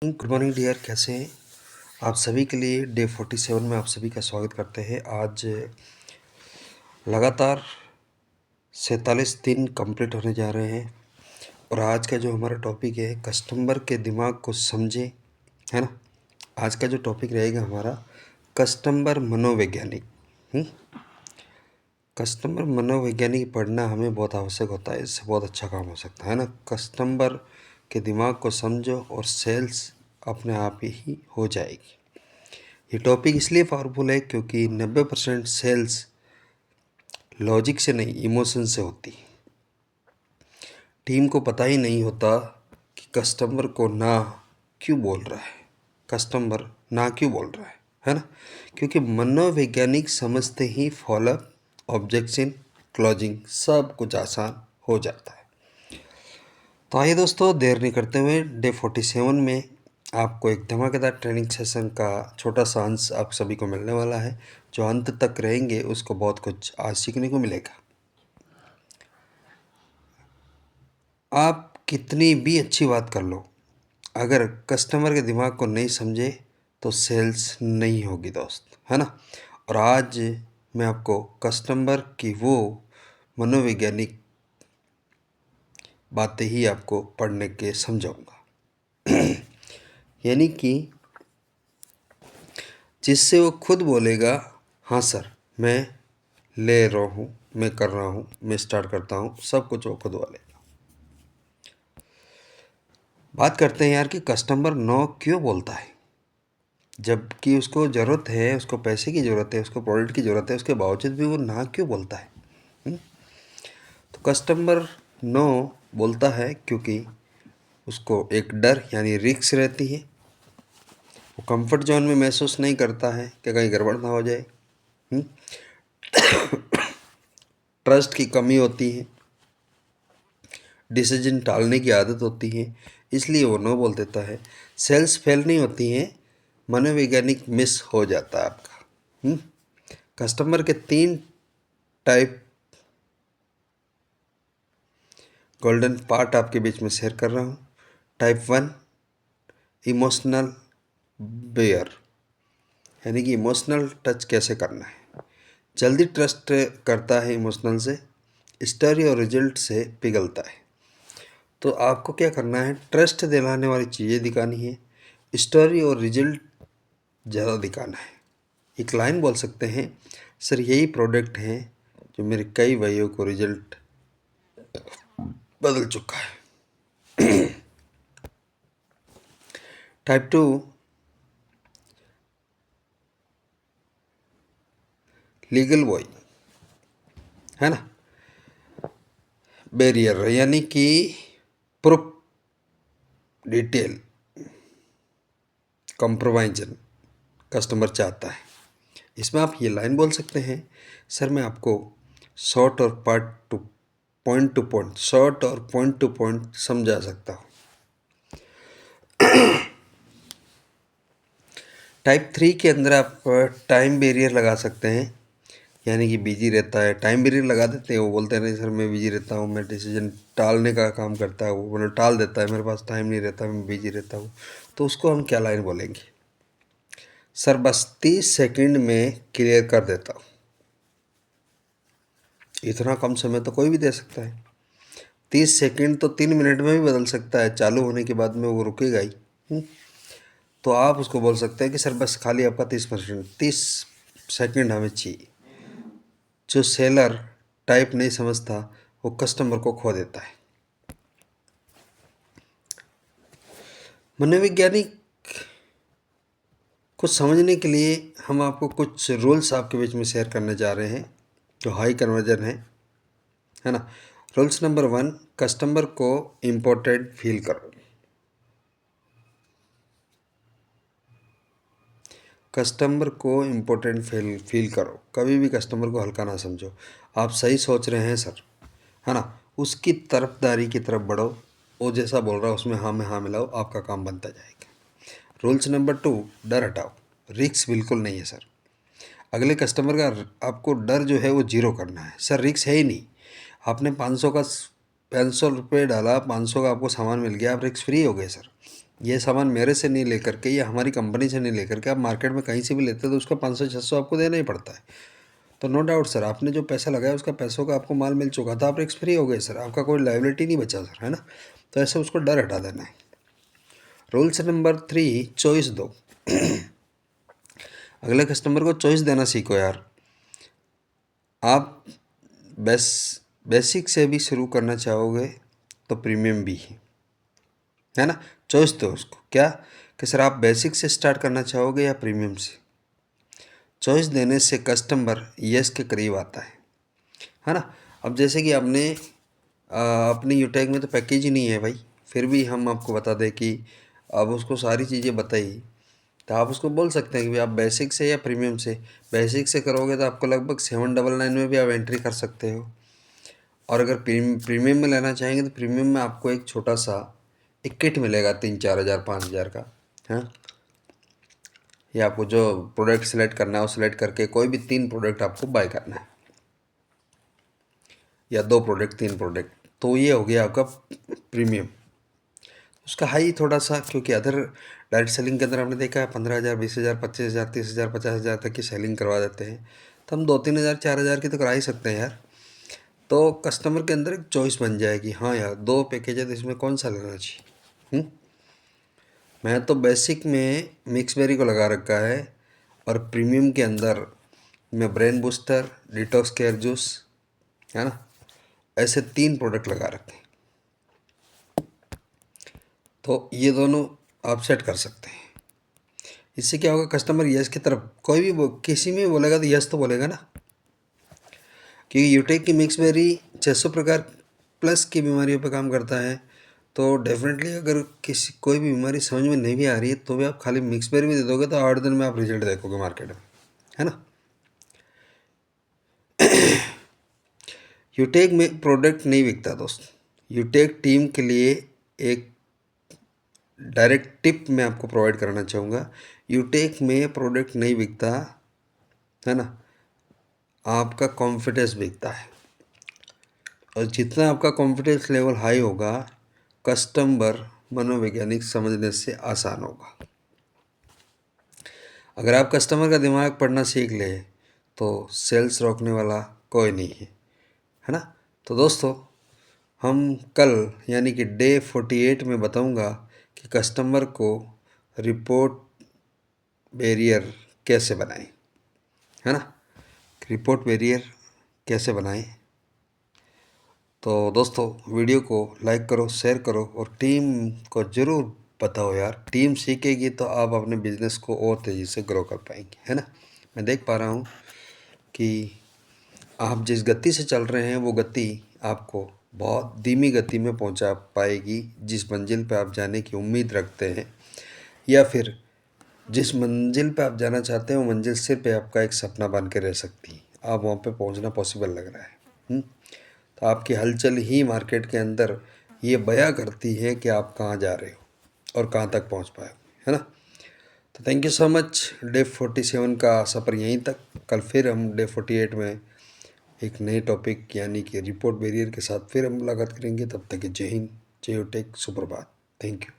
Good morning dear, कैसे हैं आप सभी? के लिए डे 47 में आप सभी का स्वागत करते हैं। आज लगातार 47 दिन कंप्लीट होने जा रहे हैं और आज का जो हमारा टॉपिक है कस्टमर के दिमाग को समझे, है ना। आज का जो टॉपिक रहेगा हमारा कस्टमर मनोवैज्ञानिक। कस्टमर मनोवैज्ञानिक पढ़ना हमें बहुत आवश्यक होता है, इससे बहुत अच्छा काम हो सकता है ना। कस्टमर के दिमाग को समझो और सेल्स अपने आप ही हो जाएगी। ये टॉपिक इसलिए पावरफुल है क्योंकि 90% सेल्स लॉजिक से नहीं, इमोशन से होती है। टीम को पता ही नहीं होता कि कस्टमर को ना क्यों बोल रहा है, कस्टमर ना क्यों बोल रहा है ना। क्योंकि मनोवैज्ञानिक समझते ही फॉलोअप, ऑब्जेक्शन, क्लोजिंग सब कुछ आसान हो जाता है। तो आइए दोस्तों, देर नहीं करते हुए डे 47 में आपको एक धमाकेदार ट्रेनिंग सेशन का छोटा सा अंश आप सभी को मिलने वाला है। जो अंत तक रहेंगे उसको बहुत कुछ आज सीखने को मिलेगा। आप कितनी भी अच्छी बात कर लो, अगर कस्टमर के दिमाग को नहीं समझे तो सेल्स नहीं होगी दोस्त, है ना। और आज मैं आपको कस्टमर की वो मनोवैज्ञानिक बातें ही आपको पढ़ने के समझाऊंगा। यानी कि जिससे वो खुद बोलेगा, हाँ सर मैं ले रहा हूँ, मैं कर रहा हूँ, मैं स्टार्ट करता हूँ, सब कुछ वो खुद बोलेगा। बात करते हैं यार कि कस्टमर नो क्यों बोलता है, जबकि उसको ज़रूरत है, उसको पैसे की ज़रूरत है, उसको प्रोडक्ट की ज़रूरत है, उसके बावजूद भी वो ना क्यों बोलता है। तो कस्टमर नो बोलता है क्योंकि उसको एक डर यानी रिस्क रहती है। वो कंफर्ट जोन में महसूस नहीं करता है कि कहीं गड़बड़ ना हो जाए। ट्रस्ट की कमी होती है, डिसीजन टालने की आदत होती है, इसलिए वो नो बोल देता है। सेल्स फेल नहीं होती हैं, मनोवैज्ञानिक मिस हो जाता है आपका। कस्टमर के 3 टाइप गोल्डन पार्ट आपके बीच में शेयर कर रहा हूँ। टाइप 1 इमोशनल बेयर, यानी कि इमोशनल टच कैसे करना है। जल्दी ट्रस्ट करता है, इमोशनल से, स्टोरी और रिजल्ट से पिघलता है। तो आपको क्या करना है, ट्रस्ट दिलाने वाली चीज़ें दिखानी है, स्टोरी और रिजल्ट ज़्यादा दिखाना है। एक लाइन बोल सकते हैं, सर यही प्रोडक्ट है जो मेरे कई भाइयों को रिजल्ट बदल चुका है। टाइप 2 लीगल बॉय, है ना। बैरियर यानी कि प्रूफ, डिटेल, कंप्रोमाइजन कस्टमर चाहता है। इसमें आप ये लाइन बोल सकते हैं, सर मैं आपको शॉर्ट और पॉइंट टू पॉइंट, शॉर्ट और पॉइंट टू पॉइंट समझा सकता हूँ। टाइप 3 के अंदर आप टाइम बैरियर लगा सकते हैं, यानी कि बिजी रहता है, टाइम बैरियर लगा देते हैं। वो बोलते हैं नहीं सर मैं बिजी रहता हूँ, मैं डिसीजन टालने का काम करता है, वो मतलब टाल देता है, मेरे पास टाइम नहीं रहता, मैं बिजी रहता हूँ। तो उसको हम क्या लाइन बोलेंगे, सर बस 30 सेकंड में क्लियर कर देता हूँ। इतना कम समय तो कोई भी दे सकता है। 30 सेकंड तो 3 मिनट में भी बदल सकता है, चालू होने के बाद में वो रुकेगा ही। तो आप उसको बोल सकते हैं कि सर बस खाली आपका 30 सेकंड हमें चाहिए। जो सेलर टाइप नहीं समझता वो कस्टमर को खो देता है। मनोवैज्ञानिक को समझने के लिए हम आपको कुछ रूल्स आपके बीच में शेयर करने जा रहे हैं जो हाई कन्वर्जन है ना। रूल्स नंबर 1, कस्टमर को इम्पोर्टेंट फील करो। कस्टमर को इम्पोर्टेंट फील करो, कभी भी कस्टमर को हल्का ना समझो। आप सही सोच रहे हैं सर, है ना, उसकी तरफदारी की तरफ बढ़ो, वो जैसा बोल रहा है उसमें हाँ में हाँ मिलाओ, आपका काम बनता जाएगा। रूल्स नंबर 2, डर हटाओ। रिक्स बिल्कुल नहीं है सर। अगले कस्टमर का आपको डर जो है वो जीरो करना है। सर रिक्स है ही नहीं, आपने 500 रुपये डाला, 500 का आपको सामान मिल गया, आप रिक्स फ्री हो गए सर। ये सामान मेरे से नहीं लेकर के या हमारी कंपनी से नहीं लेकर के आप मार्केट में कहीं से भी लेते हो तो उसका 500-600 आपको देना ही पड़ता है। तो नो डाउट सर, आपने जो पैसा लगाया उसका पैसों का आपको माल मिल चुका था, आप रिस्क फ्री हो गए सर, आपका कोई लायबिलिटी नहीं बचा सर, है ना। तो ऐसे उसको डर हटा देना है। रूल्स नंबर 3, चॉइस दो। अगले कस्टमर को चॉइस देना सीखो यार। आप बेसिक से भी शुरू करना चाहोगे तो प्रीमियम भी है ना। चॉइस दो उसको, क्या कि सर आप बेसिक से स्टार्ट करना चाहोगे या प्रीमियम से। चॉइस देने से कस्टमर यस के करीब आता है ना। अब जैसे कि आपने अपनी यूटेक में तो पैकेज ही नहीं है भाई, फिर भी हम आपको बता दें कि अब उसको सारी चीज़ें बताई, तो आप उसको बोल सकते हैं कि भाई आप बेसिक से या प्रीमियम से। बेसिक से करोगे तो आपको लगभग 799 में भी आप एंट्री कर सकते हो, और अगर प्रीमियम में लेना चाहेंगे तो प्रीमियम में आपको एक छोटा सा एक किट मिलेगा 3-4 हज़ार 5 हज़ार का, है। ये आपको जो प्रोडक्ट सेलेक्ट करना है वो सेलेक्ट करके कोई भी 3 प्रोडक्ट आपको बाय करना है, या 2 प्रोडक्ट 3 प्रोडक्ट, तो ये हो गया आपका प्रीमियम। उसका हाई थोड़ा सा, क्योंकि अदर डायरेक्ट सेलिंग के अंदर हमने देखा है 15,000 20,000 25,000 30,000 50,000 तक की सेलिंग करवा देते हैं, तो हम 2-3 हज़ार 4 हज़ार की तो करा ही सकते हैं यार। तो कस्टमर के अंदर एक चॉइस बन जाएगी, हाँ यार 2 पैकेज है तो इसमें कौन सा लेना चाहिए। मैं तो बेसिक में मिक्स बेरी को लगा रखा है, और प्रीमियम के अंदर मैं brain booster, detox care juice, है ना, ऐसे 3 प्रोडक्ट लगा रखे हैं। तो ये दोनों आप सेट कर सकते हैं। इससे क्या होगा, कस्टमर यस की तरफ कोई भी किसी में बोलेगा तो यस तो बोलेगा ना, क्योंकि यूटेक की मिक्स बेरी 600 प्रकार प्लस की बीमारियों पर काम करता है। तो डेफिनेटली अगर किसी कोई भी बीमारी समझ में नहीं भी आ रही है तो भी आप खाली मिक्स बेरी भी दे दोगे तो 8 दिन में आप रिजल्ट देखोगे मार्केट में, है ना। यूटेक में प्रोडक्ट नहीं बिकता दोस्त। यूटेक टीम के लिए एक डायरेक्ट टिप मैं आपको प्रोवाइड करना चाहूँगा। यूटेक में प्रोडक्ट नहीं बिकता, है ना, आपका कॉन्फिडेंस बिकता है। और जितना आपका कॉन्फिडेंस लेवल हाई होगा, कस्टमर मनोवैज्ञानिक समझने से आसान होगा। अगर आप कस्टमर का दिमाग पढ़ना सीख ले तो सेल्स रोकने वाला कोई नहीं है ना। तो दोस्तों, हम कल यानी कि डे 48 में बताऊंगा कि कस्टमर को रिपोर्ट बैरियर कैसे बनाएं, है ना, रिपोर्ट बैरियर कैसे बनाएं। तो दोस्तों, वीडियो को लाइक करो, शेयर करो, और टीम को ज़रूर बताओ यार। टीम सीखेगी तो आप अपने बिजनेस को और तेज़ी से ग्रो कर पाएंगे, है ना। मैं देख पा रहा हूँ कि आप जिस गति से चल रहे हैं वो गति आपको बहुत धीमी गति में पहुंचा पाएगी जिस मंजिल पे आप जाने की उम्मीद रखते हैं, या फिर जिस मंजिल पे आप जाना चाहते हैं वो मंजिल सिर्फ आपका एक सपना बन के रह सकती है। आप वहाँ पे पहुँचना पॉसिबल लग रहा है। तो आपकी हलचल ही मार्केट के अंदर ये बयां करती है कि आप कहाँ जा रहे हो और कहाँ तक पहुँच पाए, है ना। तो thank you so much. Day 47 का सफ़र यहीं तक। कल फिर हम डे 48 में एक नए टॉपिक यानी कि रिपोर्ट बैरियर के साथ फिर हम मुलाकात करेंगे। तब तक जय हिंद, जय यूटेक, सुप्रभात। Thank you.